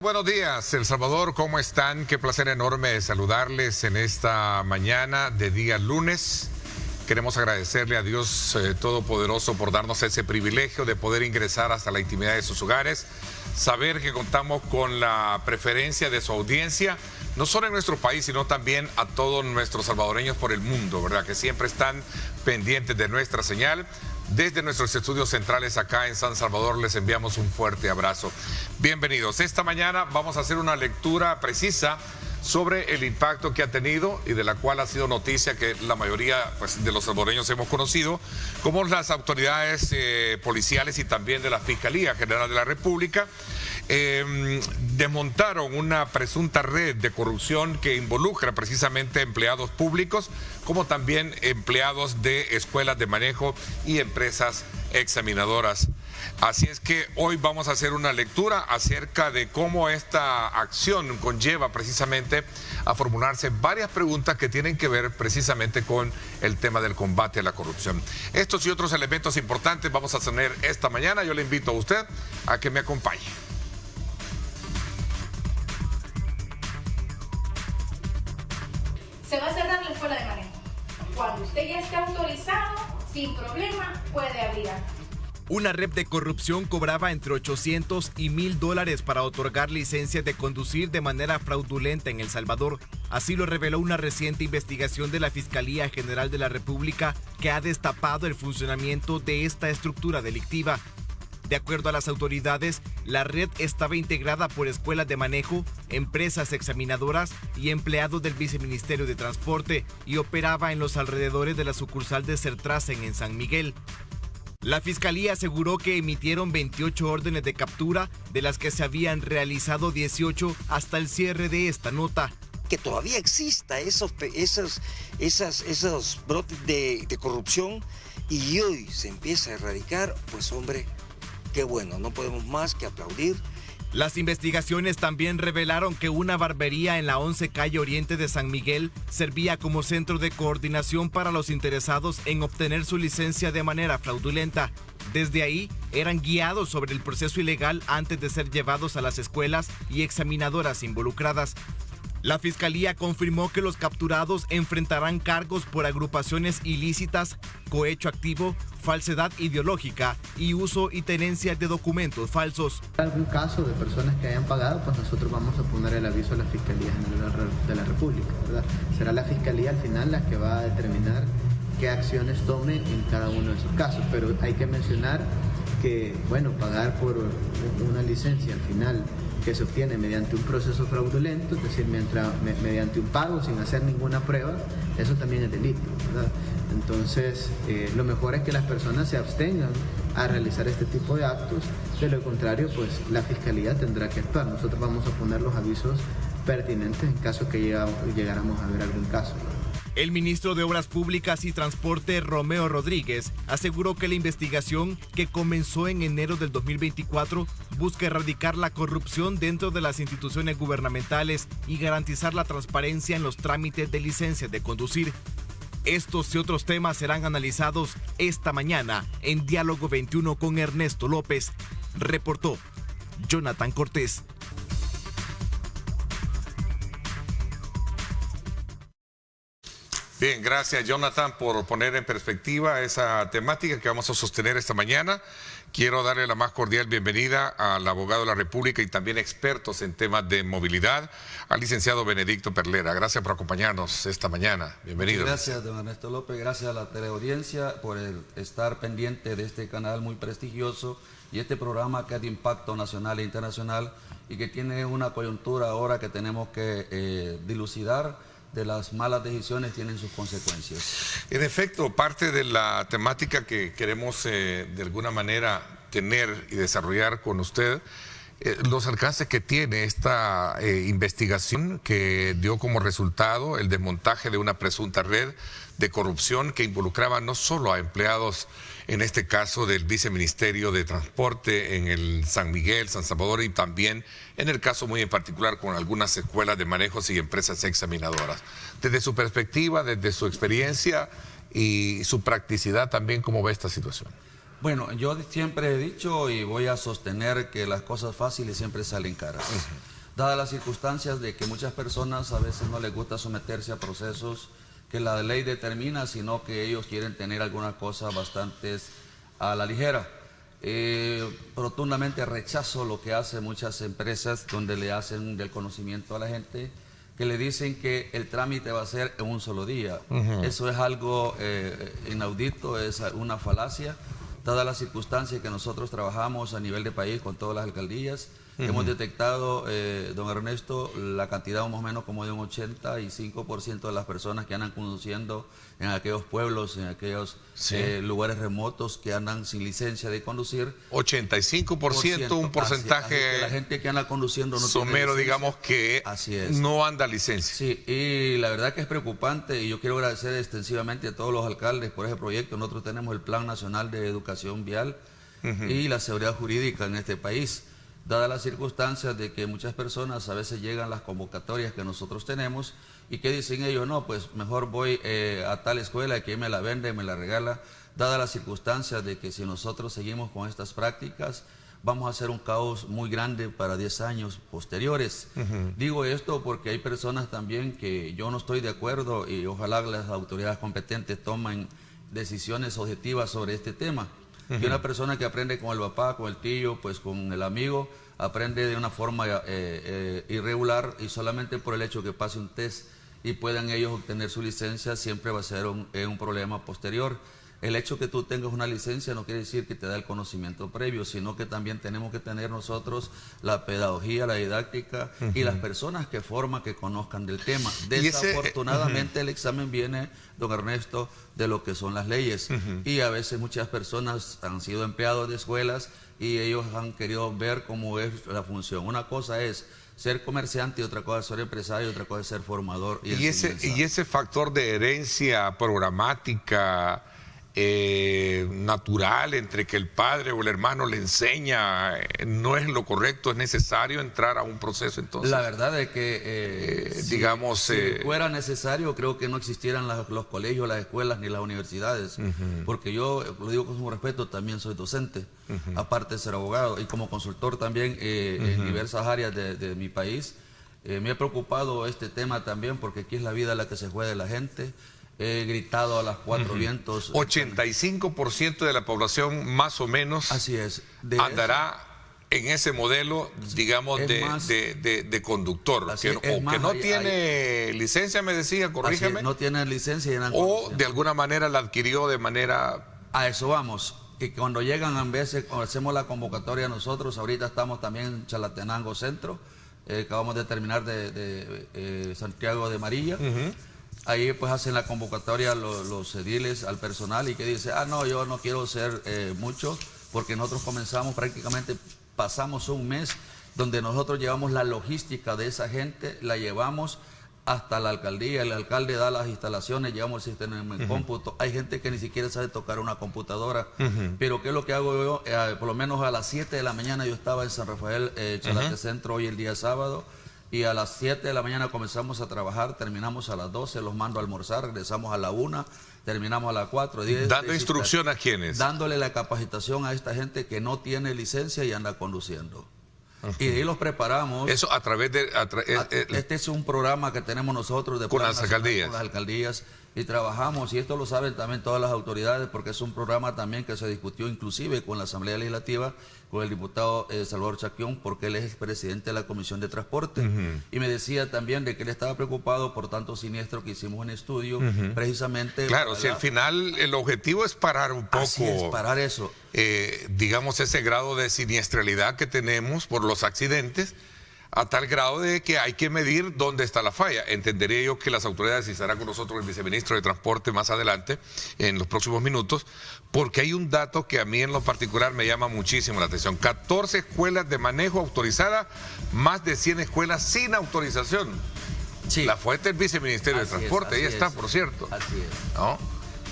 Buenos días, El Salvador, ¿cómo están? Qué placer enorme saludarles en esta mañana de día lunes. Queremos agradecerle a Dios Todopoderoso por darnos ese privilegio de poder ingresar hasta la intimidad de sus hogares, saber que contamos con la preferencia de su audiencia, no solo en nuestro país, sino también a todos nuestros salvadoreños por el mundo, ¿verdad? Que siempre están pendientes de nuestra señal. Desde nuestros estudios centrales acá en San Salvador les enviamos un fuerte abrazo. Bienvenidos. Esta mañana vamos a hacer una lectura precisa sobre el impacto que ha tenido y de la cual ha sido noticia que la mayoría de los salvadoreños hemos conocido, como las autoridades policiales y también de la Fiscalía General de la República desmontaron una presunta red de corrupción que involucra precisamente empleados públicos, como también empleados de escuelas de manejo y empresas examinadoras. Así es que hoy vamos a hacer una lectura acerca de cómo esta acción conlleva precisamente a formularse varias preguntas que tienen que ver precisamente con el tema del combate a la corrupción. Estos y otros elementos importantes vamos a tener esta mañana. Yo le invito a usted a que me acompañe. Se va a cerrar la escuela de manejo. Cuando usted ya esté autorizado, sin problema, puede abrir. Una red de corrupción cobraba entre $800 y $1,000 para otorgar licencias de conducir de manera fraudulenta en El Salvador. Así lo reveló una reciente investigación de la Fiscalía General de la República, que ha destapado el funcionamiento de esta estructura delictiva. De acuerdo a las autoridades, la red estaba integrada por escuelas de manejo, empresas examinadoras y empleados del Viceministerio de Transporte y operaba en los alrededores de la sucursal de Sertrasen en San Miguel. La Fiscalía aseguró que emitieron 28 órdenes de captura, de las que se habían realizado 18 hasta el cierre de esta nota. Que todavía exista esos brotes de corrupción y hoy se empieza a erradicar, pues hombre, qué bueno, no podemos más que aplaudir. Las investigaciones también revelaron que una barbería en la 11 calle Oriente de San Miguel servía como centro de coordinación para los interesados en obtener su licencia de manera fraudulenta. Desde ahí, eran guiados sobre el proceso ilegal antes de ser llevados a las escuelas y examinadoras involucradas. La Fiscalía confirmó que los capturados enfrentarán cargos por agrupaciones ilícitas, cohecho activo, falsedad ideológica y uso y tenencia de documentos falsos. En algún caso de personas que hayan pagado, pues nosotros vamos a poner el aviso a la Fiscalía General de la República, ¿verdad? Será la Fiscalía al final la que va a determinar qué acciones tome en cada uno de esos casos, pero hay que mencionar que, bueno, pagar por una licencia al final que se obtiene mediante un proceso fraudulento, es decir, mediante un pago sin hacer ninguna prueba, eso también es delito, ¿verdad? Entonces, lo mejor es que las personas se abstengan a realizar este tipo de actos, de lo contrario, pues la Fiscalía tendrá que actuar. Nosotros vamos a poner los avisos pertinentes en caso que llegáramos a ver algún caso, ¿no? El ministro de Obras Públicas y Transporte, Romeo Rodríguez, aseguró que la investigación, que comenzó en enero del 2024, busca erradicar la corrupción dentro de las instituciones gubernamentales y garantizar la transparencia en los trámites de licencias de conducir. Estos y otros temas serán analizados esta mañana en Diálogo 21 con Ernesto López. Reportó Jonathan Cortés. Bien, gracias Jonathan por poner en perspectiva esa temática que vamos a sostener esta mañana. Quiero darle la más cordial bienvenida al abogado de la República y también expertos en temas de movilidad, al licenciado Benedicto Perlera. Gracias por acompañarnos esta mañana. Bienvenido. Gracias, don Ernesto López. Gracias a la teleaudiencia por estar pendiente de este canal muy prestigioso y este programa que es de impacto nacional e internacional y que tiene una coyuntura ahora que tenemos que dilucidar. De las malas decisiones tienen sus consecuencias. En efecto, parte de la temática que queremos de alguna manera tener y desarrollar con usted, los alcances que tiene esta investigación que dio como resultado el desmontaje de una presunta red de corrupción que involucraba no solo a empleados, en este caso del Viceministerio de Transporte en el San Miguel, San Salvador, y también en el caso muy en particular con algunas escuelas de manejos y empresas examinadoras. Desde su perspectiva, desde su experiencia y su practicidad también, ¿cómo ve esta situación? Bueno, yo siempre he dicho y voy a sostener que las cosas fáciles siempre salen caras. Dadas las circunstancias de que muchas personas a veces no les gusta someterse a procesos que la ley determina, sino que ellos quieren tener algunas cosas bastante a la ligera. Rotundamente rechazo lo que hacen muchas empresas donde le hacen del conocimiento a la gente, que le dicen que el trámite va a ser en un solo día. Eso es algo inaudito, es una falacia. Dadas las circunstancias que nosotros trabajamos a nivel de país con todas las alcaldías, hemos detectado, don Ernesto, la cantidad más o menos como de un 85% de las personas que andan conduciendo en aquellos pueblos, en aquellos lugares remotos que andan sin licencia de conducir. 85%, un porcentaje así que la gente que anda conduciendo no tiene somero, licencia. digamos, que Así es. no anda licencia. Sí, y la verdad que es preocupante, y yo quiero agradecer extensivamente a todos los alcaldes por ese proyecto. Nosotros tenemos el Plan Nacional de Educación Vial y la seguridad jurídica en este país. Dadas las circunstancias de que muchas personas a veces llegan las convocatorias que nosotros tenemos y que dicen ellos, no, pues mejor voy a tal escuela que me la vende, me la regala. Dadas las circunstancias de que si nosotros seguimos con estas prácticas, vamos a hacer un caos muy grande para 10 años posteriores. Digo esto porque hay personas también que yo no estoy de acuerdo y ojalá las autoridades competentes tomen decisiones objetivas sobre este tema. Y una persona que aprende con el papá, con el tío, pues con el amigo, aprende de una forma irregular y solamente por el hecho que pase un test y puedan ellos obtener su licencia siempre va a ser un problema posterior. El hecho que tú tengas una licencia no quiere decir que te da el conocimiento previo, sino que también tenemos que tener nosotros la pedagogía, la didáctica y las personas que forman, que conozcan del tema. Desafortunadamente el examen viene, don Ernesto, de lo que son las leyes. Y a veces muchas personas han sido empleados de escuelas y ellos han querido ver cómo es la función. Una cosa es ser comerciante y otra cosa es ser empresario y otra cosa es ser formador. Y ese factor de herencia programática natural entre que el padre o el hermano le enseña no es lo correcto, es necesario entrar a un proceso entonces. La verdad es que digamos si fuera necesario creo que no existieran los colegios, las escuelas ni las universidades, porque yo lo digo con su respeto, también soy docente, aparte de ser abogado y como consultor también en diversas áreas de mi país. Me ha preocupado este tema también porque aquí es la vida la que se juega de la gente. He gritado a las cuatro vientos. 85% de la población más o menos así es, andará en ese modelo, digamos, de conductor. Que no tiene licencia, me decía, corrígeme. No tiene licencia. O de alguna manera la adquirió de manera... A eso vamos. Que cuando llegan, a veces hacemos la convocatoria nosotros, ahorita estamos también en Chalatenango Centro, acabamos de terminar de Santiago de Marilla. Ahí pues hacen la convocatoria los ediles al personal y que dice, no, yo no quiero ser mucho, porque nosotros comenzamos prácticamente, pasamos un mes donde nosotros llevamos la logística de esa gente, la llevamos hasta la alcaldía, el alcalde da las instalaciones, llevamos el sistema en cómputo, hay gente que ni siquiera sabe tocar una computadora, pero ¿qué es lo que hago yo? Por lo menos a las 7 de la mañana yo estaba en San Rafael, Chalate Centro, hoy el día sábado, y a las 7 de la mañana comenzamos a trabajar, terminamos a las 12, los mando a almorzar, regresamos a la 1, terminamos a las 4. ¿Dando instrucción a quiénes? Dándole la capacitación a esta gente que no tiene licencia y anda conduciendo. Y de ahí los preparamos. Eso a través de... este es un programa que tenemos nosotros de con las alcaldías. Con las alcaldías. Y trabajamos, y esto lo saben también todas las autoridades, porque es un programa también que se discutió inclusive con la Asamblea Legislativa, con el diputado Salvador Chaquión, porque él es el presidente de la Comisión de Transporte. Y me decía también de que él estaba preocupado por tanto siniestro que hicimos un estudio, precisamente... Claro, si al final el objetivo es parar un poco... Así es, parar eso. Digamos, ese grado de siniestralidad que tenemos por los accidentes, a tal grado de que hay que medir dónde está la falla. Entendería yo que las autoridades, y estará con nosotros el viceministro de Transporte más adelante, en los próximos minutos, porque hay un dato que a mí en lo particular me llama muchísimo la atención. 14 escuelas de manejo autorizadas, más de 100 escuelas sin autorización. Sí. La fuente del viceministerio de Transporte, ahí está, por cierto. Así es. ¿No?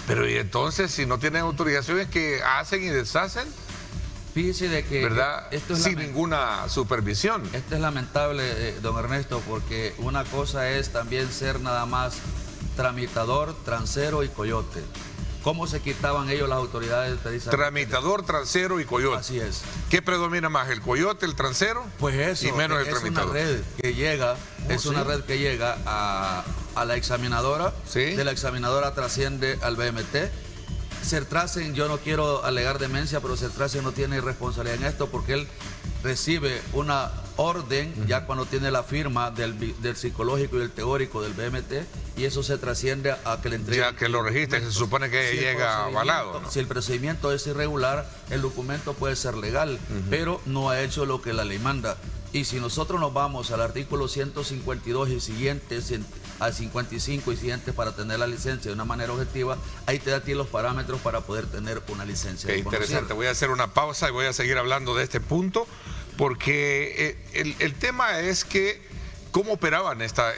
Pero y entonces, si no tienen autorizaciones, ¿qué hacen y deshacen? Fíjese de que ¿verdad? Esto es sin ninguna supervisión. Esto es lamentable, don Ernesto, porque una cosa es también ser nada más tramitador, transero y coyote. ¿Cómo se quitaban ellos las autoridades? Tramitador, transero y coyote. Así es. ¿Qué predomina más, el coyote, el transero? Pues eso, y menos el tramitador. Una red que llega, una red que llega a la examinadora, ¿sí? De la examinadora trasciende al BMT. Sertrasen, yo no quiero alegar demencia, pero Sertrasen no tiene responsabilidad en esto porque él recibe una orden ya cuando tiene la firma del psicológico y del teórico del BMT, y eso se trasciende a que le entregue. Ya que lo registre, se supone que llega avalado, ¿no? Si el procedimiento es irregular, el documento puede ser legal, pero no ha hecho lo que la ley manda. Y si nosotros nos vamos al artículo 152 y siguientes, al 55 y siguientes para tener la licencia de una manera objetiva, ahí te da a ti los parámetros para poder tener una licencia. Qué interesante. Voy a hacer una pausa y voy a seguir hablando de este punto, porque el tema es que cómo operaban esta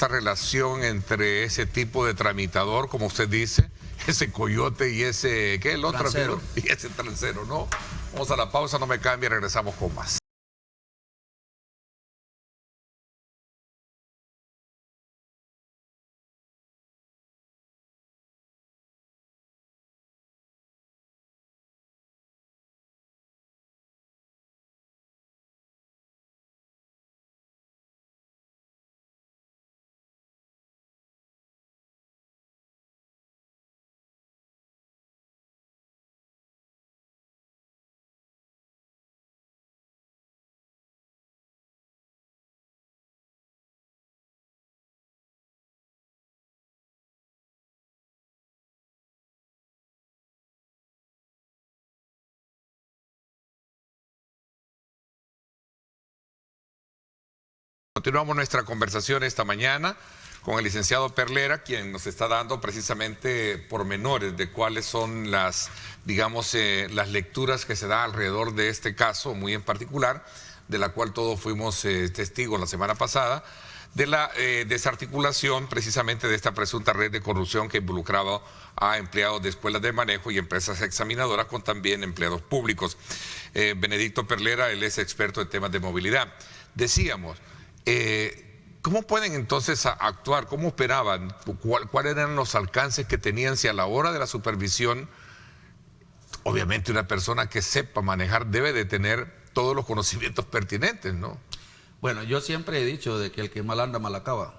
relación entre ese tipo de tramitador, como usted dice, ese coyote y ese, ¿qué? El otro transero. Y ese transero, ¿no? Vamos a la pausa, no me cambie, regresamos con más. Continuamos nuestra conversación esta mañana con el licenciado Perlera, quien nos está dando precisamente pormenores de cuáles son las, digamos, las lecturas que se da alrededor de este caso, muy en particular, de la cual todos fuimos testigos la semana pasada, de la desarticulación precisamente de esta presunta red de corrupción que involucraba a empleados de escuelas de manejo y empresas examinadoras con también empleados públicos. Benedicto Perlera, él es experto en temas de movilidad. Decíamos, ¿cómo pueden entonces actuar? ¿Cómo operaban? ¿Cuáles eran los alcances que tenían si a la hora de la supervisión? Obviamente una persona que sepa manejar debe de tener todos los conocimientos pertinentes, ¿no? Bueno, yo siempre he dicho de que el que mal anda, mal acaba.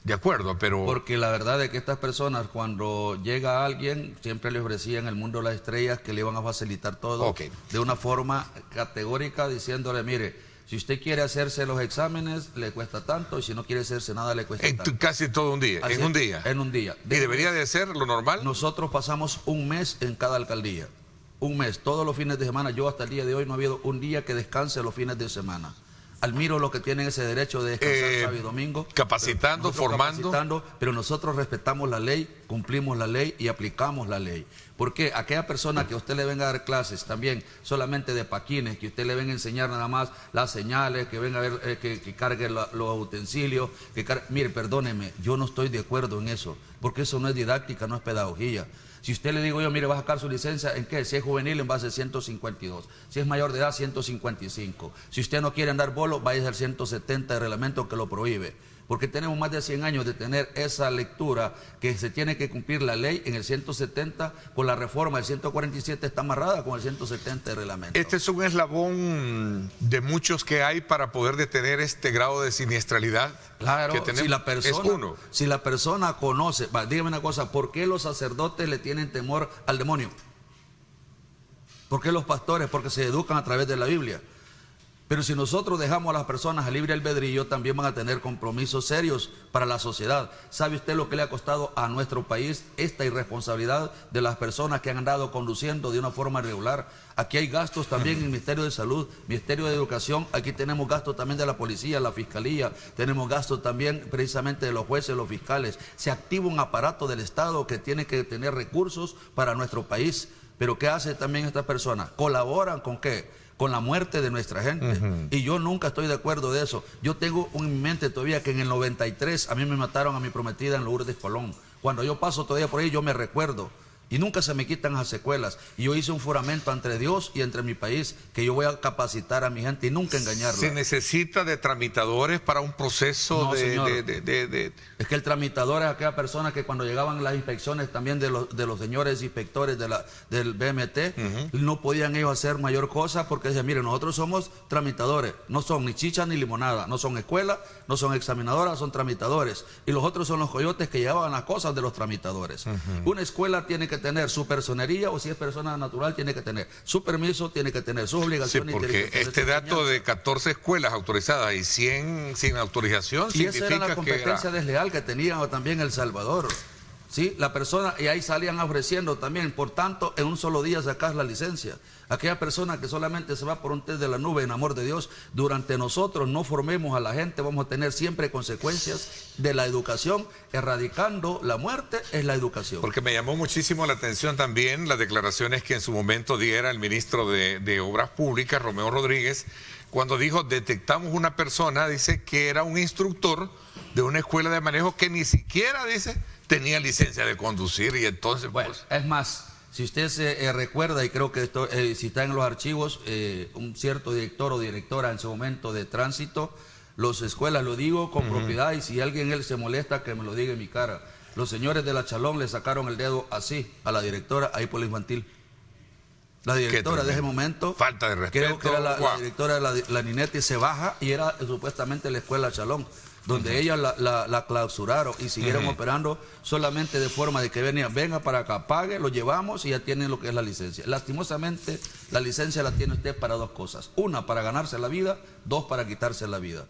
De acuerdo, pero... Porque la verdad es que estas personas, cuando llega alguien, siempre le ofrecían el mundo de las estrellas, que le iban a facilitar todo de una forma categórica, diciéndole, mire, si usted quiere hacerse los exámenes, le cuesta tanto, y si no quiere hacerse nada, le cuesta tanto. Casi todo un día, en un día. En un día. ¿Y debería de ser lo normal? Nosotros pasamos un mes en cada alcaldía. Un mes, todos los fines de semana. Yo hasta el día de hoy no ha habido un día que descanse los fines de semana. Admiro los que tienen ese derecho de descansar sábado y domingo. Capacitando, formando. Pero nosotros respetamos la ley, cumplimos la ley y aplicamos la ley. Porque aquella persona que a usted le venga a dar clases también solamente de paquines, que usted le venga a enseñar nada más las señales, que venga a ver que cargue los utensilios, mire, perdóneme, yo no estoy de acuerdo en eso, porque eso no es didáctica, no es pedagogía. Si usted le digo yo, mire, va a sacar su licencia, ¿en qué? Si es juvenil, en base a 152. Si es mayor de edad, 155. Si usted no quiere andar bolo, vaya al 170 de reglamento que lo prohíbe. Porque tenemos más de 100 años de tener esa lectura que se tiene que cumplir la ley en el 170, con la reforma del 147 está amarrada con el 170 de reglamento. Este es un eslabón de muchos que hay para poder detener este grado de siniestralidad. Claro, que tenemos, si la persona conoce, dígame una cosa, ¿por qué los sacerdotes le tienen temor al demonio? ¿Por qué los pastores? Porque se educan a través de la Biblia. Pero si nosotros dejamos a las personas a libre albedrío, también van a tener compromisos serios para la sociedad. ¿Sabe usted lo que le ha costado a nuestro país esta irresponsabilidad de las personas que han andado conduciendo de una forma irregular? Aquí hay gastos también en el Ministerio de Salud, Ministerio de Educación, aquí tenemos gastos también de la policía, la fiscalía, tenemos gastos también precisamente de los jueces, los fiscales. Se activa un aparato del Estado que tiene que tener recursos para nuestro país. Pero ¿qué hace también esta persona? ¿Colaboran con qué? Con la muerte de nuestra gente. Y yo nunca estoy de acuerdo de eso. Yo tengo en mi mente todavía que en el 93 a mí me mataron a mi prometida en Lourdes Colón. Cuando yo paso todavía por ahí yo me recuerdo Y nunca se me quitan las secuelas. Y yo hice un juramento entre Dios y entre mi país que yo voy a capacitar a mi gente y nunca engañarla. ¿Se necesita de tramitadores para un proceso No, señor. de... Es que el tramitador es aquella persona que cuando llegaban las inspecciones también de los señores inspectores del BMT, no podían ellos hacer mayor cosa porque decían, miren, nosotros somos tramitadores, no son ni chicha ni limonada, no son escuela, no son examinadoras, son tramitadores. Y los otros son los coyotes que llevaban las cosas de los tramitadores. Una escuela tiene que tener su personería, o si es persona natural tiene que tener su permiso, tiene que tener sus Sí, obligaciones. porque tiene que tener este su dato enseñanza. de 14 escuelas autorizadas y 100 sin autorización Y esa era significa la que competencia desleal que tenía también El Salvador. ¿Sí? La persona, y ahí salían ofreciendo también, por tanto, en un solo día sacas la licencia. Aquella persona que solamente se va por un test de la nube, en amor de Dios, durante nosotros no formemos a la gente, vamos a tener siempre consecuencias de la educación. Erradicando la muerte es la educación. Porque me llamó muchísimo la atención también las declaraciones que en su momento diera el ministro de Obras Públicas, Romeo Rodríguez, cuando dijo, detectamos una persona, dice, que era un instructor de una escuela de manejo que ni siquiera, dice, tenía licencia de conducir, y entonces... Bueno, pues, es más, si usted se recuerda, y creo que esto, si está en los archivos, un cierto director o directora en su momento de tránsito, las escuelas, lo digo con propiedad, y si alguien él se molesta, que me lo diga en mi cara. Los señores de la Chalón le sacaron el dedo así a la directora ahí por la infantil. La directora de ese momento, falta de respeto. creo que era la Guau. directora de la Ninetti, se baja y era supuestamente la escuela Chalón, donde ellas la clausuraron y siguieron operando solamente de forma de que venga para acá, pague, lo llevamos y ya tienen lo que es la licencia. Lastimosamente, la licencia la tiene usted para dos cosas: una, para ganarse la vida; dos, para quitarse la vida.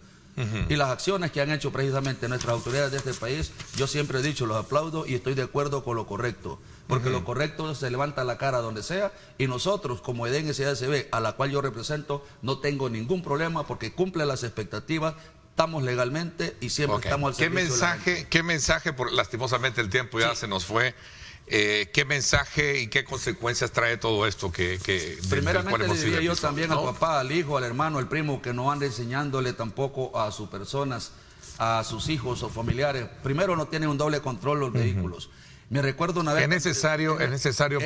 Y las acciones que han hecho precisamente nuestras autoridades de este país, yo siempre he dicho, los aplaudo y estoy de acuerdo con lo correcto, porque lo correcto se levanta la cara donde sea, y nosotros como EDEN SADCB, a la cual yo represento, no tengo ningún problema porque cumple las expectativas, estamos legalmente y siempre estamos al servicio de la gente. ¿Qué mensaje, lastimosamente el tiempo ya se nos fue, qué mensaje y qué consecuencias trae todo esto Primeramente le diría yo también ¿no? al papá, al hijo, al hermano, al primo, que no ande enseñándole tampoco a sus personas, a sus hijos o familiares. Primero, no tienen un doble control los vehículos. Me recuerdo una vez... Es necesario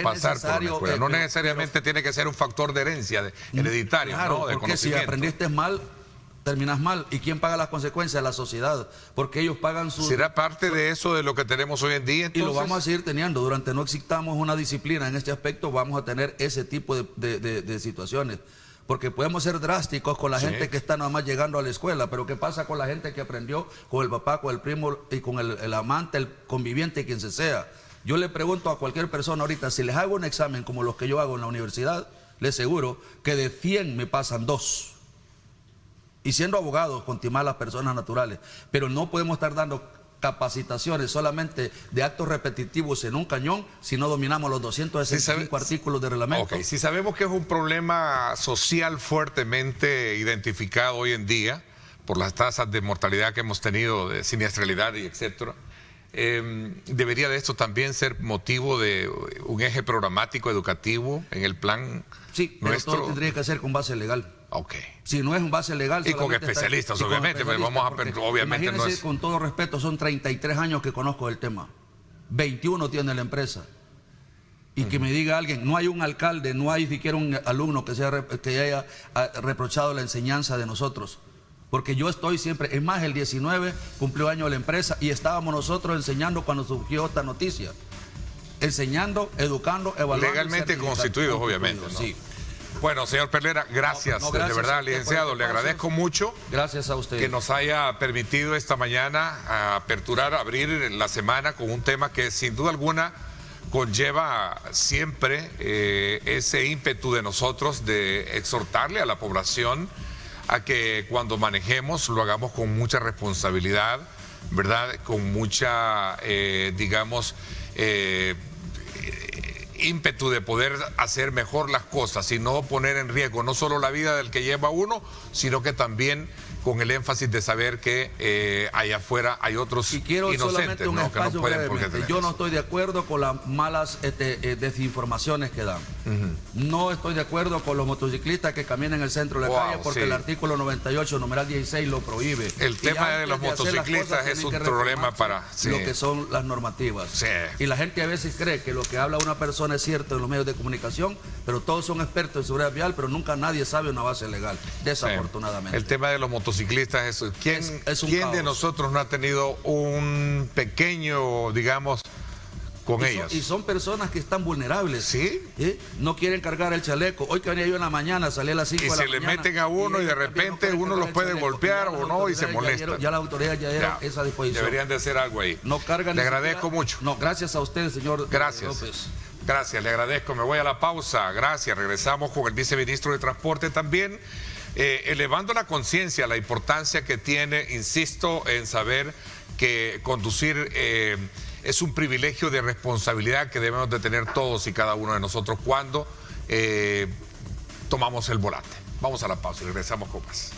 pasar por una escuela. No necesariamente tiene que ser un factor de herencia hereditario, claro, ¿no? De porque si conocimiento. aprendiste mal, terminas mal. ¿Y quién paga las consecuencias? La sociedad. Porque ellos pagan su... ¿Será parte de eso de lo que tenemos hoy en día, entonces? Y lo vamos a seguir teniendo. Durante no existamos una disciplina en este aspecto, vamos a tener ese tipo de situaciones. Porque podemos ser drásticos con la gente que está nada más llegando a la escuela, pero ¿qué pasa con la gente que aprendió con el papá, con el primo y con el amante, el conviviente, quien se sea? Yo le pregunto a cualquier persona ahorita, si les hago un examen como los que yo hago en la universidad, les aseguro que de 100 me pasan 2. Y siendo abogados, con timar a las personas naturales. Pero no podemos estar dando capacitaciones solamente de actos repetitivos en un cañón si no dominamos los 265 artículos de reglamento. Ok, si sabemos que es un problema social fuertemente identificado hoy en día por las tasas de mortalidad que hemos tenido, de siniestralidad y etcétera, debería de esto también ser motivo de un eje programático educativo en el plan nuestro. Todo tendría que ser con base legal. Ok. Si no es en base legal... Y con especialistas, obviamente, pues vamos a... Obviamente no es... Con todo respeto, son 33 años que conozco el tema. 21 tiene la empresa. Y que me diga alguien, no hay un alcalde, no hay siquiera un alumno que haya reprochado la enseñanza de nosotros. Porque yo estoy siempre... Es más, el 19 cumplió año la empresa y estábamos nosotros enseñando cuando surgió esta noticia. Enseñando, educando, evaluando... Legalmente constituidos, obviamente, ¿no? Sí. Bueno, señor Perlera, gracias, gracias de verdad, licenciado, le agradezco mucho. Gracias a usted. Que nos haya permitido esta mañana abrir la semana con un tema que sin duda alguna conlleva siempre ese ímpetu de nosotros de exhortarle a la población a que cuando manejemos lo hagamos con mucha responsabilidad, ¿verdad? Con mucha, ímpetu de poder hacer mejor las cosas y no poner en riesgo no solo la vida del que lleva uno, sino que también con el énfasis de saber que allá afuera hay otros y quiero inocentes, un ¿no? Que no espacio pueden por qué brevemente. tener Yo no eso. estoy de acuerdo con las malas desinformaciones que dan. No estoy de acuerdo con los motociclistas que caminan en el centro de la calle porque sí. el artículo 98, numeral 16 lo prohíbe. El tema de los motociclistas es un problema para lo que son las normativas. Sí. Y la gente a veces cree que lo que habla una persona es cierto en los medios de comunicación, pero todos son expertos en seguridad vial, pero nunca nadie sabe una base legal, desafortunadamente. El tema de los motociclistas es ¿quién caos. de nosotros no ha tenido un pequeño, digamos, con ellas? Y son personas que están vulnerables. ¿Sí? No quieren cargar el chaleco. Hoy que venía yo en la mañana, salí a las 5 Y de la se le mañana. meten a uno y de repente uno los puede golpear o no y se molesta. Ya la autoridad ya era esa disposición. Deberían de hacer algo ahí. No cargan. Le agradezco mucho. No, gracias a usted, señor Gracias. López. Gracias, le agradezco. Me voy a la pausa. Gracias. Regresamos con el viceministro de Transporte también, elevando la conciencia, la importancia que tiene, insisto, en saber que conducir es un privilegio de responsabilidad que debemos de tener todos y cada uno de nosotros cuando tomamos el volante. Vamos a la pausa y regresamos con más.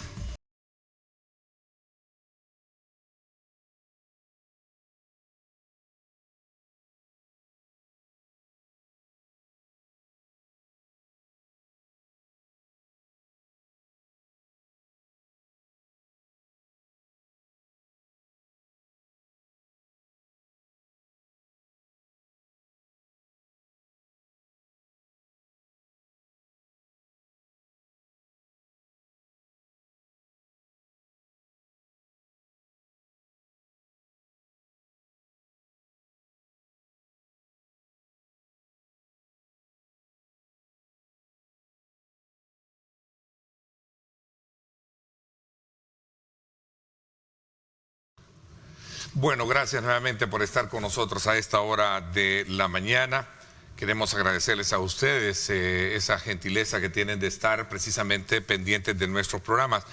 Bueno, gracias nuevamente por estar con nosotros a esta hora de la mañana. Queremos agradecerles a ustedes esa gentileza que tienen de estar precisamente pendientes de nuestros programas.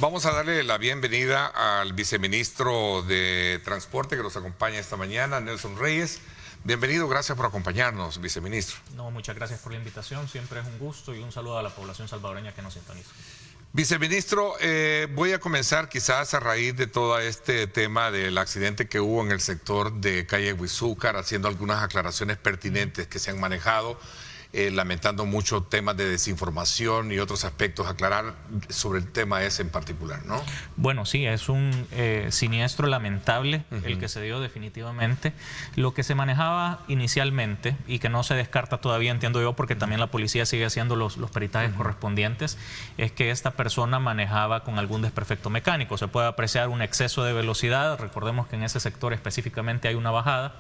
Vamos a darle la bienvenida al viceministro de Transporte que nos acompaña esta mañana, Nelson Reyes. Bienvenido, gracias por acompañarnos, viceministro. No, muchas gracias por la invitación, siempre es un gusto y un saludo a la población salvadoreña que nos sintoniza. Viceministro, voy a comenzar quizás a raíz de todo este tema del accidente que hubo en el sector de calle Huizúcar, haciendo algunas aclaraciones pertinentes que se han manejado, lamentando mucho temas de desinformación y otros aspectos, aclarar sobre el tema ese en particular, ¿no? Bueno, sí, es un siniestro lamentable el que se dio definitivamente. Lo que se manejaba inicialmente y que no se descarta todavía, entiendo yo, porque también la policía sigue haciendo los peritajes correspondientes, es que esta persona manejaba con algún desperfecto mecánico. Se puede apreciar un exceso de velocidad, recordemos que en ese sector específicamente hay una bajada.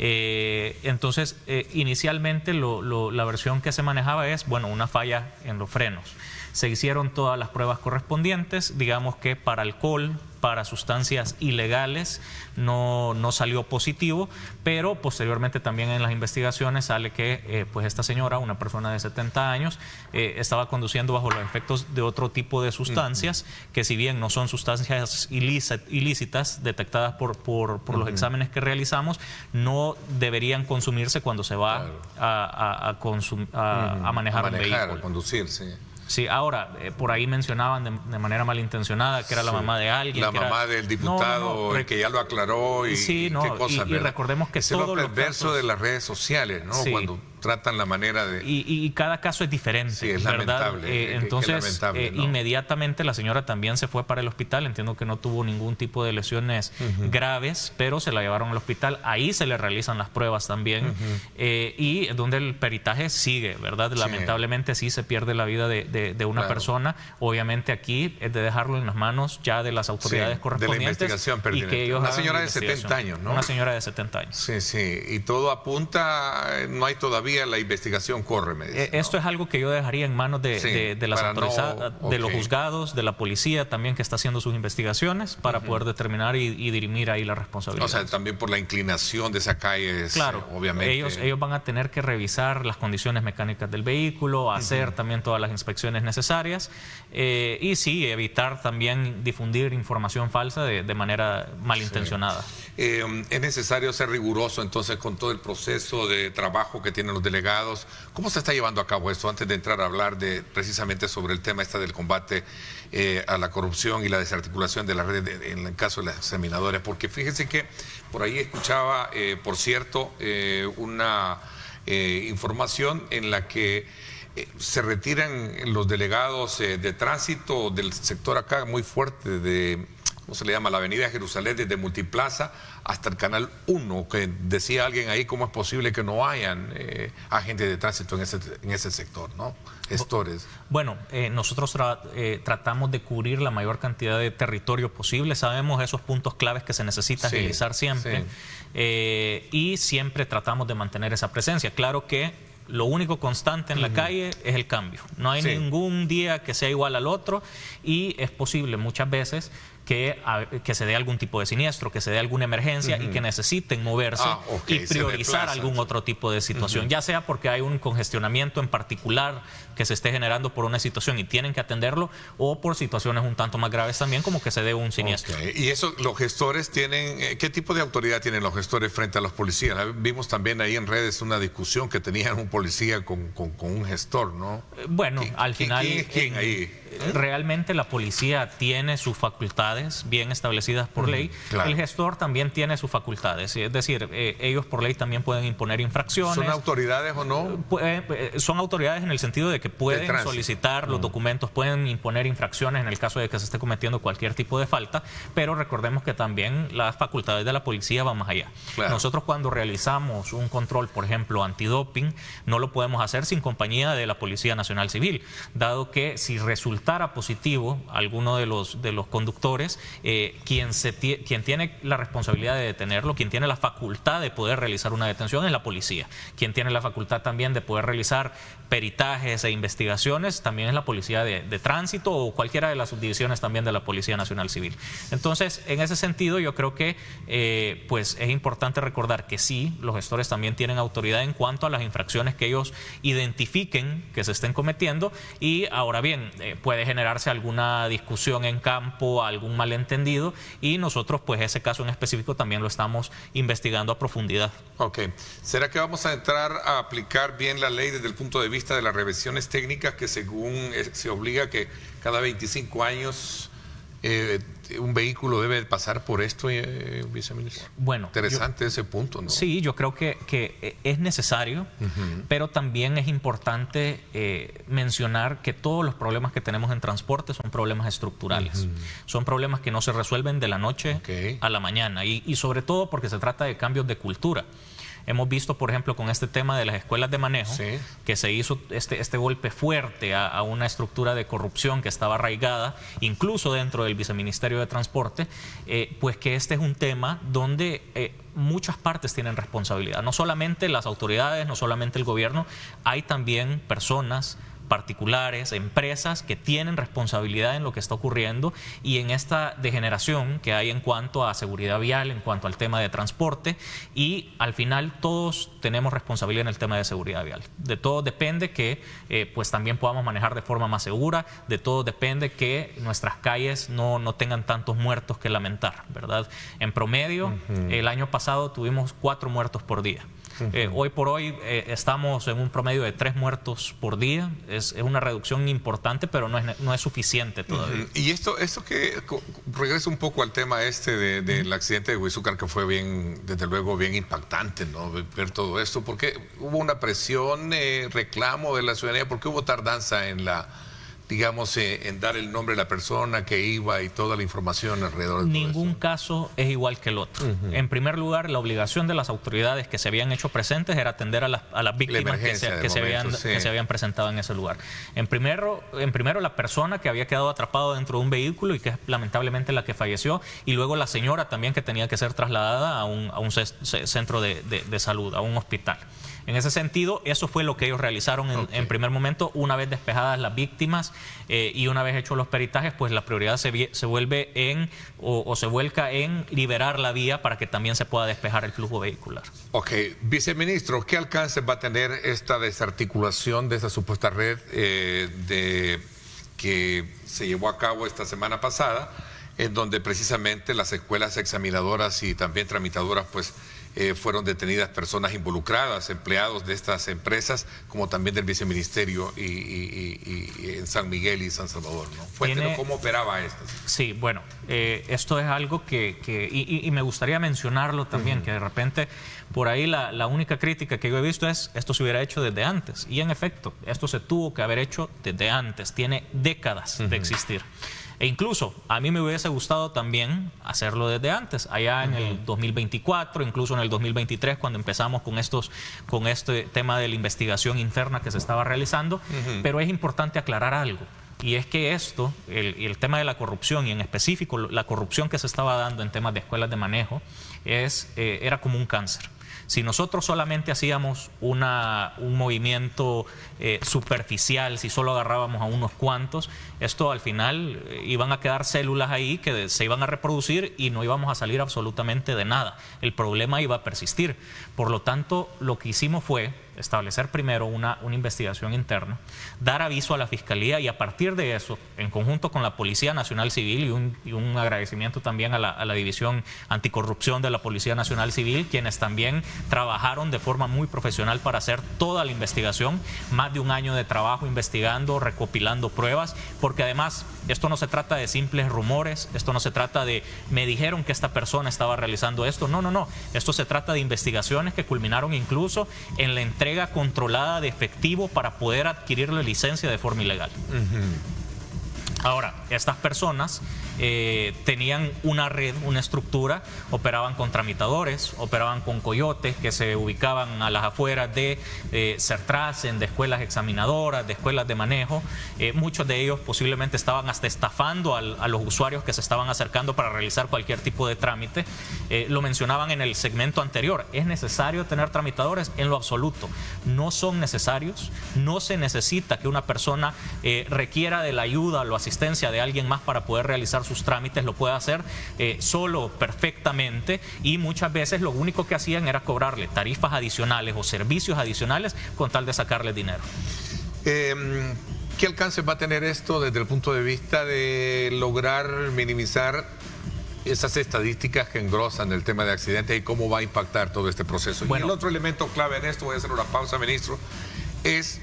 Entonces, inicialmente la versión que se manejaba es, bueno, una falla en los frenos. Se hicieron todas las pruebas correspondientes, digamos que para alcohol, para sustancias ilegales no salió positivo, pero posteriormente también en las investigaciones sale que pues esta señora, una persona de 70 años, estaba conduciendo bajo los efectos de otro tipo de sustancias, que si bien no son sustancias ilícitas detectadas por los exámenes que realizamos, no deberían consumirse cuando se va a manejar un vehículo. A conducir, sí. Sí, ahora, por ahí mencionaban de manera malintencionada que era la mamá de alguien. La mamá del diputado, el que ya lo aclaró y, sí, no, qué cosa, y recordemos que todo lo perverso de las redes sociales, ¿no? Sí. Cuando tratan la manera de... Y cada caso es diferente, sí, es ¿verdad? lamentable. Entonces, lamentable, ¿no? Inmediatamente la señora también se fue para el hospital. Entiendo que no tuvo ningún tipo de lesiones graves, pero se la llevaron al hospital. Ahí se le realizan las pruebas también. Y donde el peritaje sigue, ¿verdad? Sí. Lamentablemente sí se pierde la vida de una persona. Obviamente aquí es de dejarlo en las manos ya de las autoridades correspondientes. De la investigación pertinente. Y que ellos una señora de 70 años, ¿no? Una señora de 70 años. Sí, sí. Y todo apunta, no hay todavía la investigación corre, me dice, Esto es algo que yo dejaría en manos de las autoridades, de los juzgados, de la policía también que está haciendo sus investigaciones para poder determinar y dirimir ahí la responsabilidad. O sea, también por la inclinación de esa calle, claro, obviamente. Ellos van a tener que revisar las condiciones mecánicas del vehículo, hacer también todas las inspecciones necesarias y sí, evitar también difundir información falsa de manera malintencionada. Es necesario ser riguroso entonces con todo el proceso de trabajo que tienen los los delegados. ¿Cómo se está llevando a cabo esto? Antes de entrar a hablar precisamente sobre el tema del combate a la corrupción y la desarticulación de la red en el caso de las examinadoras, porque fíjense que por ahí escuchaba, por cierto, una información en la que se retiran los delegados de tránsito del sector acá muy fuerte de, ¿cómo se le llama? La avenida Jerusalén, desde Multiplaza hasta el Canal 1, que decía alguien ahí, ¿cómo es posible que no hayan agentes de tránsito en ese sector, ¿no? Gestores. Bueno, nosotros tratamos de cubrir la mayor cantidad de territorio posible. Sabemos esos puntos claves que se necesita agilizar siempre, y siempre tratamos de mantener esa presencia. Claro que lo único constante en la calle es el cambio. No hay ningún día que sea igual al otro, y es posible muchas veces que se dé algún tipo de siniestro, que se dé alguna emergencia y que necesiten moverse y priorizar algún otro tipo de situación, ya sea porque hay un congestionamiento en particular que se esté generando por una situación y tienen que atenderlo, o por situaciones un tanto más graves también, como que se dé un siniestro. Y eso, los gestores tienen, ¿qué tipo de autoridad tienen los gestores frente a los policías? Vimos también ahí en redes una discusión que tenían un policía con un gestor, ¿no? Bueno, al final... ¿Quién es quién ahí? Realmente la policía tiene sus facultades bien establecidas por ley. Claro. El gestor también tiene sus facultades, es decir, ellos por ley también pueden imponer infracciones. ¿Son autoridades o no? Son autoridades en el sentido de que pueden solicitar los documentos, pueden imponer infracciones en el caso de que se esté cometiendo cualquier tipo de falta, pero recordemos que también las facultades de la policía van más allá. Claro. Nosotros cuando realizamos un control, por ejemplo, antidoping, no lo podemos hacer sin compañía de la Policía Nacional Civil, dado que si resultara positivo alguno de los conductores, quien tiene la responsabilidad de detenerlo, quien tiene la facultad de poder realizar una detención es la policía. Quien tiene la facultad también de poder realizar peritajes e investigaciones también es la Policía de Tránsito, o cualquiera de las subdivisiones también de la Policía Nacional Civil. Entonces, en ese sentido, yo creo que pues es importante recordar que sí, los gestores también tienen autoridad en cuanto a las infracciones que ellos identifiquen que se estén cometiendo, y ahora bien, puede generarse alguna discusión en campo, algún malentendido, y nosotros pues ese caso en específico también lo estamos investigando a profundidad. Ok. ¿Será que vamos a entrar a aplicar bien la ley desde el punto de vista de las revisiones técnicas, que según se obliga que cada 25 años un vehículo debe pasar por esto, viceministro? Bueno, interesante ese punto, ¿no? Sí, yo creo que es necesario, pero también es importante mencionar que todos los problemas que tenemos en transporte son problemas estructurales. Son problemas que no se resuelven de la noche a la mañana, y sobre todo porque se trata de cambios de cultura. Hemos visto, por ejemplo, con este tema de las escuelas de manejo, que se hizo este golpe fuerte a una estructura de corrupción que estaba arraigada, incluso dentro del Viceministerio de Transporte, pues que este es un tema donde muchas partes tienen responsabilidad. No solamente las autoridades, no solamente el gobierno, hay también personas particulares, empresas que tienen responsabilidad en lo que está ocurriendo y en esta degeneración que hay en cuanto a seguridad vial, en cuanto al tema de transporte, y al final todos tenemos responsabilidad en el tema de seguridad vial. De todo depende que pues también podamos manejar de forma más segura, de todo depende que nuestras calles no tengan tantos muertos que lamentar, ¿verdad? En promedio, el año pasado tuvimos 4 muertos por día. Hoy por hoy estamos en un promedio de 3 muertos por día. Es una reducción importante, pero no es suficiente todavía. Y esto que regresa un poco al tema del accidente de Huizúcar, que fue desde luego bien impactante, ¿no? Ver todo esto, porque hubo una presión, reclamo de la ciudadanía, porque hubo tardanza en en dar el nombre de la persona que iba y toda la información alrededor de Ningún caso es igual que el otro. En primer lugar, la obligación de las autoridades que se habían hecho presentes era atender a las víctimas que se habían presentado en ese lugar. En primero, la persona que había quedado atrapado dentro de un vehículo y que es lamentablemente la que falleció, y luego la señora también, que tenía que ser trasladada a un centro de salud, a un hospital. En ese sentido, eso fue lo que ellos realizaron en primer momento. Una vez despejadas las víctimas y una vez hechos los peritajes, pues la prioridad se vuelve se vuelca en liberar la vía para que también se pueda despejar el flujo vehicular. Ok, viceministro, ¿qué alcance va a tener esta desarticulación de esa supuesta red que se llevó a cabo esta semana pasada, en donde precisamente las escuelas examinadoras y también tramitadoras pues fueron detenidas personas involucradas, empleados de estas empresas, como también del viceministerio y en San Miguel y San Salvador, ¿no? Cuéntenos cómo operaba esto. Sí, bueno, esto es algo y me gustaría mencionarlo también, que de repente por ahí la única crítica que yo he visto es esto se hubiera hecho desde antes, y en efecto, esto se tuvo que haber hecho desde antes, tiene décadas de existir. E incluso a mí me hubiese gustado también hacerlo desde antes, allá en el 2024, incluso en el 2023, cuando empezamos con este tema de la investigación interna que se estaba realizando. Pero es importante aclarar algo, y es que esto, el tema de la corrupción, y en específico la corrupción que se estaba dando en temas de escuelas de manejo, era como un cáncer. Si nosotros solamente hacíamos un movimiento superficial, si solo agarrábamos a unos cuantos, esto al final iban a quedar células ahí que se iban a reproducir y no íbamos a salir absolutamente de nada. El problema iba a persistir. Por lo tanto, lo que hicimos fue establecer primero una investigación interna, dar aviso a la Fiscalía, y a partir de eso, en conjunto con la Policía Nacional Civil, y un agradecimiento también a la División Anticorrupción de la Policía Nacional Civil, quienes también trabajaron de forma muy profesional para hacer toda la investigación, más de un año de trabajo investigando, recopilando pruebas, porque además esto no se trata de simples rumores, esto no se trata de me dijeron que esta persona estaba realizando esto, no, esto se trata de investigaciones que culminaron incluso en la entrega controlada de efectivo para poder adquirir la licencia de forma ilegal. Ahora, estas personas tenían una red, una estructura, operaban con tramitadores, operaban con coyotes que se ubicaban a las afueras de CERTRASEN, de escuelas examinadoras, de escuelas de manejo. Muchos de ellos posiblemente estaban hasta estafando a los usuarios que se estaban acercando para realizar cualquier tipo de trámite. Lo mencionaban en el segmento anterior, ¿es necesario tener tramitadores? En lo absoluto, no son necesarios, no se necesita que una persona requiera de la ayuda o la asistencia de alguien más para poder realizar sus trámites, lo puede hacer solo perfectamente, y muchas veces lo único que hacían era cobrarle tarifas adicionales o servicios adicionales con tal de sacarle dinero. ¿Qué alcance va a tener esto desde el punto de vista de lograr minimizar esas estadísticas que engrosan el tema de accidentes y cómo va a impactar todo este proceso? Bueno, y el otro elemento clave en esto, voy a hacer una pausa, ministro, es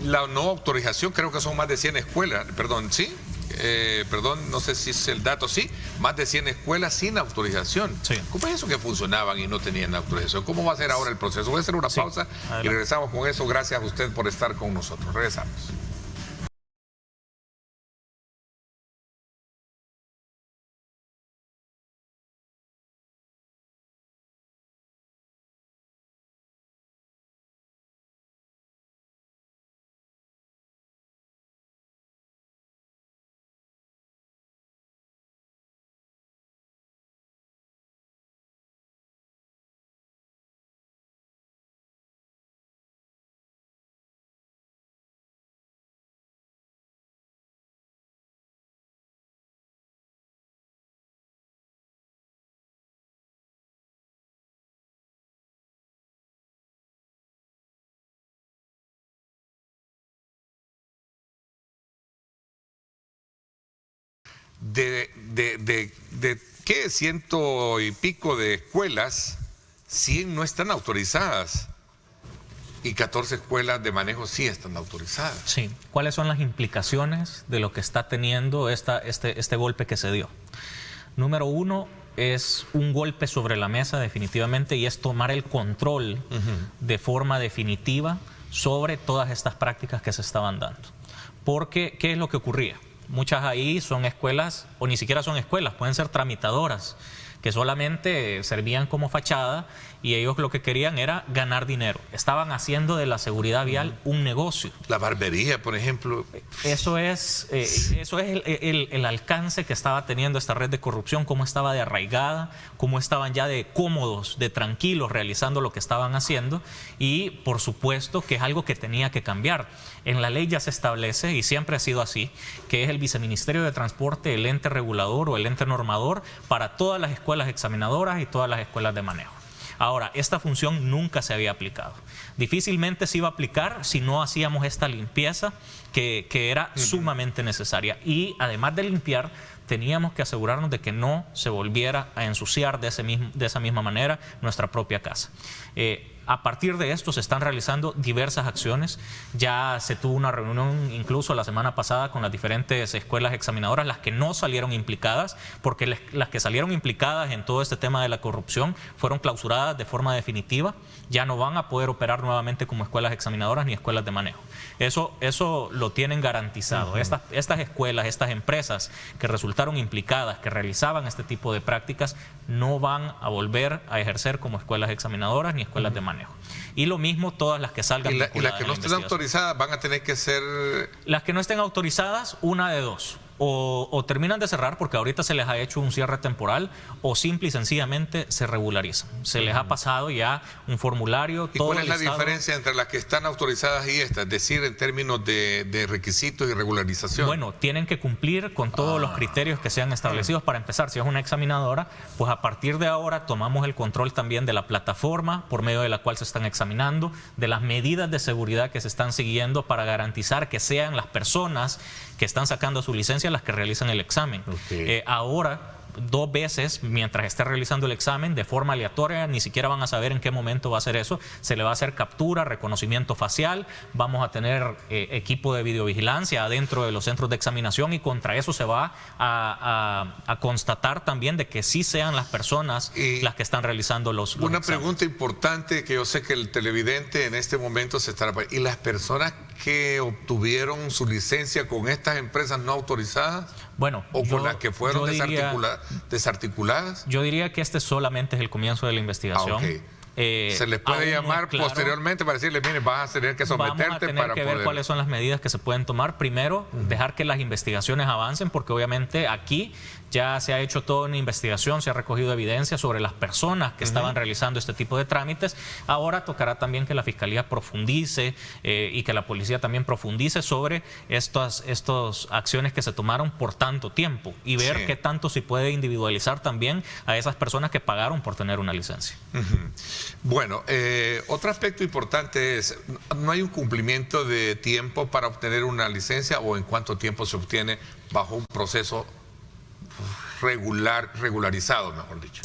la no autorización. Creo que son más de 100 escuelas, perdón, ¿sí? No sé si es el dato, sí, más de 100 escuelas sin autorización. Sí. ¿Cómo es eso que funcionaban y no tenían autorización? ¿Cómo va a ser ahora el proceso? Voy a hacer una pausa y regresamos con eso. Gracias a usted por estar con nosotros. Regresamos. De ¿qué? 100 y pico de escuelas, 100 no están autorizadas y 14 escuelas de manejo sí están autorizadas. Sí. ¿Cuáles son las implicaciones de lo que está teniendo este golpe que se dio? Número uno, es un golpe sobre la mesa definitivamente, y es tomar el control de forma definitiva sobre todas estas prácticas que se estaban dando. Porque, ¿qué es lo que ocurría? Muchas ahí son escuelas, o ni siquiera son escuelas, pueden ser tramitadoras, que solamente servían como fachada, y ellos lo que querían era ganar dinero. Estaban haciendo de la seguridad vial un negocio. La barbería, por ejemplo. Eso es el alcance que estaba teniendo esta red de corrupción, cómo estaba de arraigada, cómo estaban ya de cómodos, de tranquilos realizando lo que estaban haciendo, y por supuesto que es algo que tenía que cambiar. En la ley ya se establece, y siempre ha sido así, que es el Viceministerio de Transporte el ente regulador o el ente normador para todas las escuelas examinadoras y todas las escuelas de manejo. Ahora, esta función nunca se había aplicado. Difícilmente se iba a aplicar si no hacíamos esta limpieza que era sumamente necesaria. Y además de limpiar, teníamos que asegurarnos de que no se volviera a ensuciar de esa misma manera nuestra propia casa. A partir de esto se están realizando diversas acciones. Ya se tuvo una reunión incluso la semana pasada con las diferentes escuelas examinadoras, las que no salieron implicadas, porque las que salieron implicadas en todo este tema de la corrupción fueron clausuradas de forma definitiva. Ya no van a poder operar nuevamente como escuelas examinadoras ni escuelas de manejo. Eso lo tienen garantizado. Estas escuelas, estas empresas que resultaron implicadas, que realizaban este tipo de prácticas, no van a volver a ejercer como escuelas examinadoras ni escuelas de manejo. Y lo mismo todas las que salgan. Y las que no estén autorizadas van a tener que ser... Las que no estén autorizadas, una de dos. O terminan de cerrar porque ahorita se les ha hecho un cierre temporal, o simple y sencillamente se regularizan. Se les ha pasado ya un formulario. ¿Y cuál es la diferencia entre las que están autorizadas y estas? Es decir, en términos de requisitos y regularización. Bueno, tienen que cumplir con todos los criterios que sean establecidos. Para empezar, si es una examinadora, pues a partir de ahora tomamos el control también de la plataforma por medio de la cual se están examinando, de las medidas de seguridad que se están siguiendo para garantizar que sean las personas que están sacando su licencia las que realizan el examen. Ahora, 2 veces, mientras esté realizando el examen, de forma aleatoria, ni siquiera van a saber en qué momento va a hacer eso, se le va a hacer captura, reconocimiento facial, vamos a tener equipo de videovigilancia adentro de los centros de examinación, y contra eso se va a constatar también de que sí sean las personas las que están realizando los Una exámenes. pregunta importante que yo sé que el televidente en este momento se estará... ¿Y las personas que obtuvieron su licencia con estas empresas no autorizadas? Bueno, ¿O con las que fueron desarticuladas? Yo diría que este solamente es el comienzo de la investigación. Se les puede llamar posteriormente para decirles, mire, vas a tener que someterte vamos a tener para que ver poder... cuáles son las medidas que se pueden tomar. Primero, dejar que las investigaciones avancen, porque obviamente aquí ya se ha hecho toda una investigación, se ha recogido evidencia sobre las personas que estaban realizando este tipo de trámites. Ahora tocará también que la Fiscalía profundice y que la Policía también profundice sobre estas acciones que se tomaron por tanto tiempo, y ver qué tanto se puede individualizar también a esas personas que pagaron por tener una licencia. Bueno, otro aspecto importante es, ¿no hay un cumplimiento de tiempo para obtener una licencia, o en cuánto tiempo se obtiene bajo un proceso regularizado, mejor dicho?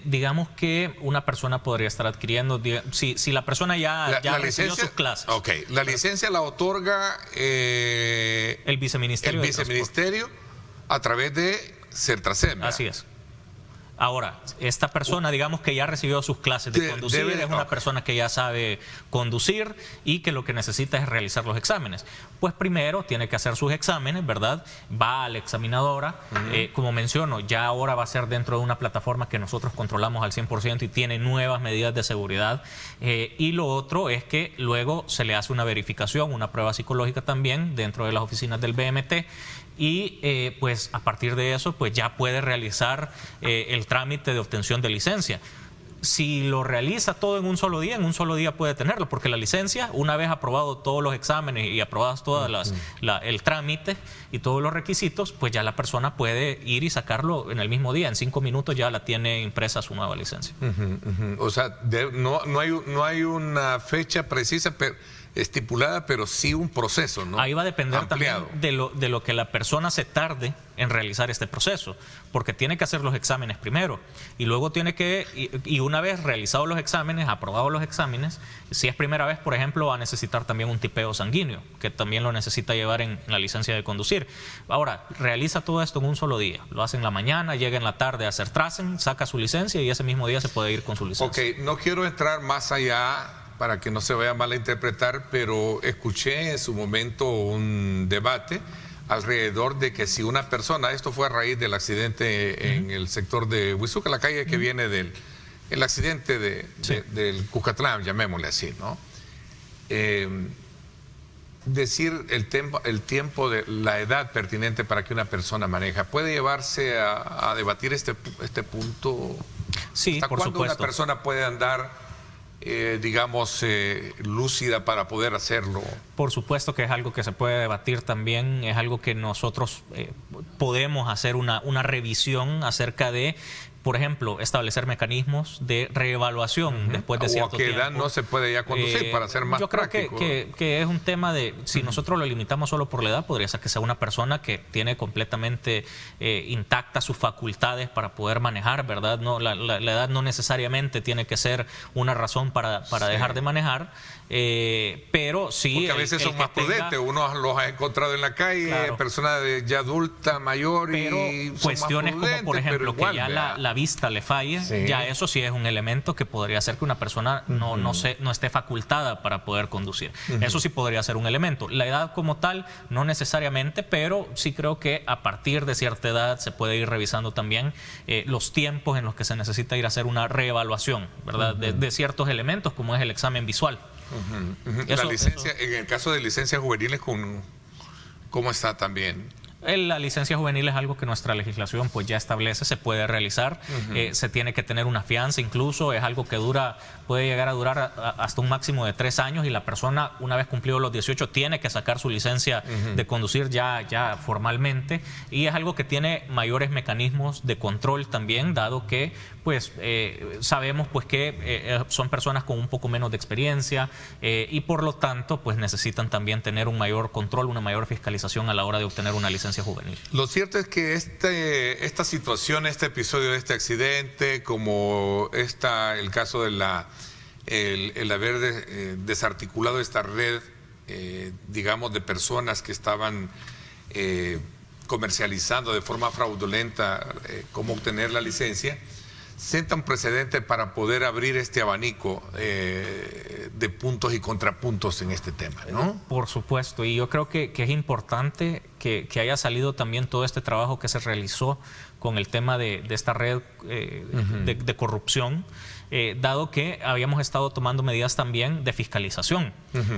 Digamos que una persona podría estar adquiriendo, si la persona ya recibió sus clases. Ok, la licencia la otorga el viceministerio. El viceministerio a través de Sertracem. Así es. Ahora, esta persona, digamos que ya recibió sus clases de conducir, es una persona que ya sabe conducir y que lo que necesita es realizar los exámenes. Pues primero tiene que hacer sus exámenes, ¿verdad? Va a la examinadora, como menciono, ya ahora va a ser dentro de una plataforma que nosotros controlamos al 100% y tiene nuevas medidas de seguridad. Y lo otro es que luego se le hace una verificación, una prueba psicológica también dentro de las oficinas del BMT. Y pues a partir de eso pues ya puede realizar el trámite de obtención de licencia. Si lo realiza todo en un solo día puede tenerlo, porque la licencia, una vez aprobado todos los exámenes y aprobadas todas el trámite y todos los requisitos, pues ya la persona puede ir y sacarlo en el mismo día. En 5 minutos ya la tiene impresa su nueva licencia. O sea, no hay una fecha precisa estipulada, pero sí un proceso, ¿no? Ahí va a depender ampliado también de lo que la persona se tarde en realizar este proceso, porque tiene que hacer los exámenes primero y luego tiene que, y una vez realizados los exámenes, aprobados los exámenes, si es primera vez, por ejemplo, va a necesitar también un tipeo sanguíneo, que también lo necesita llevar en la licencia de conducir. Ahora, realiza todo esto en un solo día, lo hace en la mañana, llega en la tarde a hacer tracen, saca su licencia y ese mismo día se puede ir con su licencia. Ok, no quiero entrar más allá para que no se vaya mal a interpretar, pero escuché en su momento un debate alrededor de que si una persona, esto fue a raíz del accidente en el sector de Huizuca, la calle que viene del accidente del Cuscatlán, llamémosle así, ¿no? Decir el tiempo de la edad pertinente para que una persona maneja, ¿puede llevarse a debatir este punto? Sí, ¿Hasta por cuándo supuesto. una persona puede andar lúcida para poder hacerlo? Por supuesto que es algo que se puede debatir también, es algo que nosotros podemos hacer una revisión acerca de por ejemplo, establecer mecanismos de reevaluación después de cierto tiempo. ¿O a qué edad no se puede ya conducir para ser más práctico? Yo creo que es un tema de, si nosotros lo limitamos solo por la edad, podría ser que sea una persona que tiene completamente intactas sus facultades para poder manejar, ¿verdad? No, la edad no necesariamente tiene que ser una razón para dejar de manejar, pero sí... Porque a veces son más prudentes, uno los ha encontrado en la calle, claro, personas ya adulta, mayor, pero y son cuestiones más como, por ejemplo, igual, que ya la vista le falle, ya eso sí es un elemento que podría hacer que una persona no esté facultada para poder conducir. Eso sí podría ser un elemento. La edad como tal, no necesariamente, pero sí creo que a partir de cierta edad se puede ir revisando también los tiempos en los que se necesita ir a hacer una reevaluación, ¿verdad? De ciertos elementos, como es el examen visual. La licencia, en el caso de licencias juveniles, ¿cómo está también? La licencia juvenil es algo que nuestra legislación pues ya establece, se puede realizar, se tiene que tener una fianza, incluso es algo que puede llegar a durar hasta un máximo de 3 años, y la persona, una vez cumplido los 18, tiene que sacar su licencia de conducir ya formalmente, y es algo que tiene mayores mecanismos de control también, dado que pues sabemos pues que son personas con un poco menos de experiencia, y por lo tanto pues necesitan también tener un mayor control, una mayor fiscalización a la hora de obtener una licencia juvenil. Lo cierto es que esta situación, este episodio de este accidente, como el caso de el haber desarticulado esta red, digamos, de personas que estaban comercializando de forma fraudulenta cómo obtener la licencia, sienta un precedente para poder abrir este abanico de puntos y contrapuntos en este tema, ¿no? Por supuesto, y yo creo que es importante que haya salido también todo este trabajo que se realizó con el tema de esta red de corrupción, dado que habíamos estado tomando medidas también de fiscalización.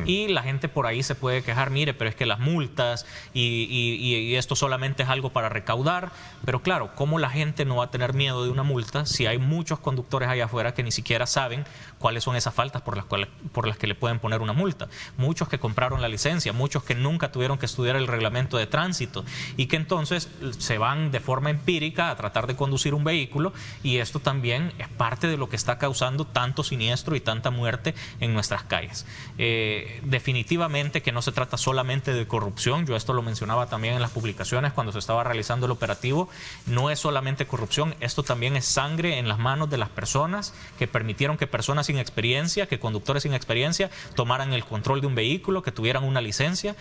Y la gente por ahí se puede quejar, mire, pero es que las multas y esto solamente es algo para recaudar. Pero claro, ¿cómo la gente no va a tener miedo de una multa si hay muchos conductores allá afuera que ni siquiera saben cuáles son esas faltas por las que le pueden poner una multa? Muchos que compraron la licencia, muchos que nunca tuvieron que estudiar el reglamento de tránsito y que entonces se van de forma empírica a tratar de conducir un vehículo, y esto también es parte de lo que está causando tanto siniestro y tanta muerte en nuestras calles. Definitivamente que no se trata solamente de corrupción, yo esto lo mencionaba también en las publicaciones cuando se estaba realizando el operativo, no es solamente corrupción, esto también es sangre en las manos de las personas que permitieron que personas sin experiencia, que conductores sin experiencia tomaran el control de un vehículo, que tuvieran una licencia.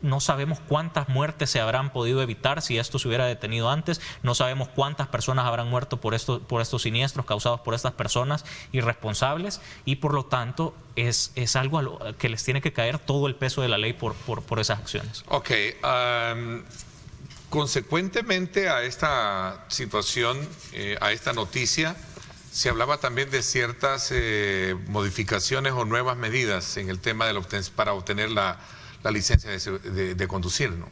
No sabemos cuántas muertes se habrán podido evitar si esto se hubiera detenido antes. No sabemos cuántas personas habrán muerto por estos siniestros causados por estas personas irresponsables, y por lo tanto es algo a lo que les tiene que caer todo el peso de la ley por esas acciones. Ok. Consecuentemente a esta situación, a esta noticia, se hablaba también de ciertas modificaciones o nuevas medidas en el tema para obtener la licencia de conducir, ¿no?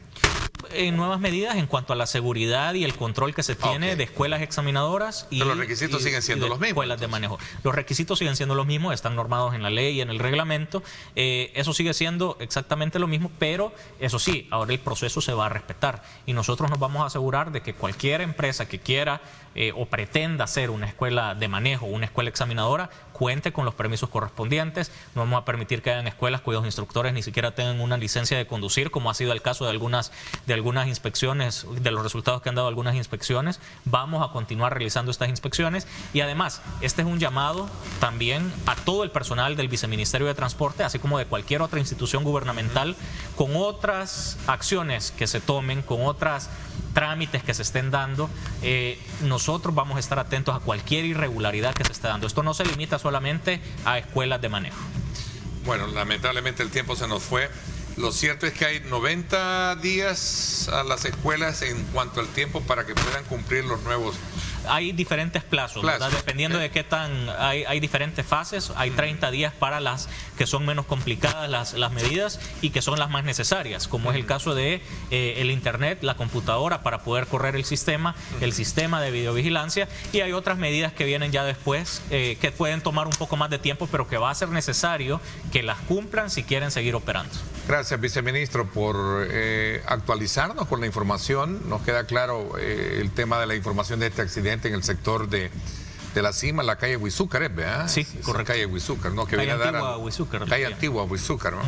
Nuevas medidas en cuanto a la seguridad y el control que se tiene de escuelas examinadoras. Pero los requisitos siguen siendo los mismos. Escuelas de manejo. Los requisitos siguen siendo los mismos, están normados en la ley y en el reglamento. Eso sigue siendo exactamente lo mismo, pero eso sí, ahora el proceso se va a respetar. Y nosotros nos vamos a asegurar de que cualquier empresa que quiera o pretenda hacer una escuela de manejo, una escuela examinadora, cuente con los permisos correspondientes. No vamos a permitir que hayan escuelas cuyos instructores ni siquiera tengan una licencia de conducir, como ha sido el caso de algunas inspecciones, de los resultados que han dado algunas inspecciones. Vamos a continuar realizando estas inspecciones, y además este es un llamado también a todo el personal del Viceministerio de Transporte, así como de cualquier otra institución gubernamental, con otras acciones que se tomen, con otras trámites que se estén dando. Nosotros vamos a estar atentos a cualquier irregularidad que se esté dando. Esto no se limita solamente a escuelas de manejo. Bueno, lamentablemente el tiempo se nos fue. Lo cierto es que hay 90 días a las escuelas en cuanto al tiempo para que puedan cumplir los nuevos. Hay diferentes plazos, ¿verdad? Dependiendo de qué tan... Hay diferentes fases. Hay 30 días para las que son menos complicadas las medidas y que son las más necesarias, como es el caso de el internet, la computadora para poder correr el sistema de videovigilancia, y hay otras medidas que vienen ya después que pueden tomar un poco más de tiempo, pero que va a ser necesario que las cumplan si quieren seguir operando. Gracias, viceministro, por actualizarnos con la información. Nos queda claro el tema de la información de este accidente accidente en el sector de la cima, la calle Huizúcar, ¿verdad? Sí, correcto. Calle Huizúcar, ¿no? Que Calle viene a dar Antigua Huizúcar. Calle Antigua Huizúcar, ¿no?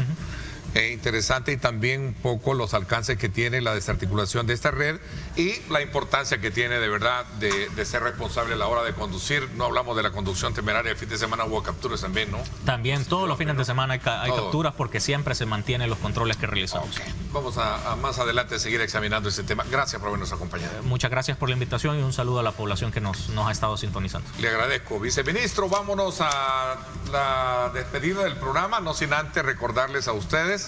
Interesante, y también un poco los alcances que tiene la desarticulación de esta red y la importancia que tiene de verdad de ser responsable a la hora de conducir. No hablamos de la conducción temeraria, el fin de semana hubo capturas también, ¿no? También todos los fines de semana hay capturas porque siempre se mantienen los controles que realizamos. Okay. Vamos a más adelante seguir examinando ese tema. Gracias por habernos acompañado. Muchas gracias por la invitación y un saludo a la población que nos ha estado sintonizando. Le agradezco, viceministro. Vámonos a la despedida del programa, no sin antes recordarles a ustedes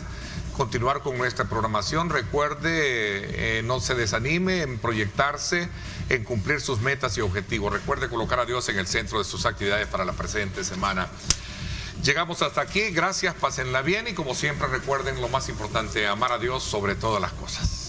continuar con nuestra programación. Recuerde, no se desanime en proyectarse, en cumplir sus metas y objetivos. Recuerde colocar a Dios en el centro de sus actividades para la presente semana. Llegamos hasta aquí, gracias, pásenla bien y como siempre recuerden lo más importante, amar a Dios sobre todas las cosas.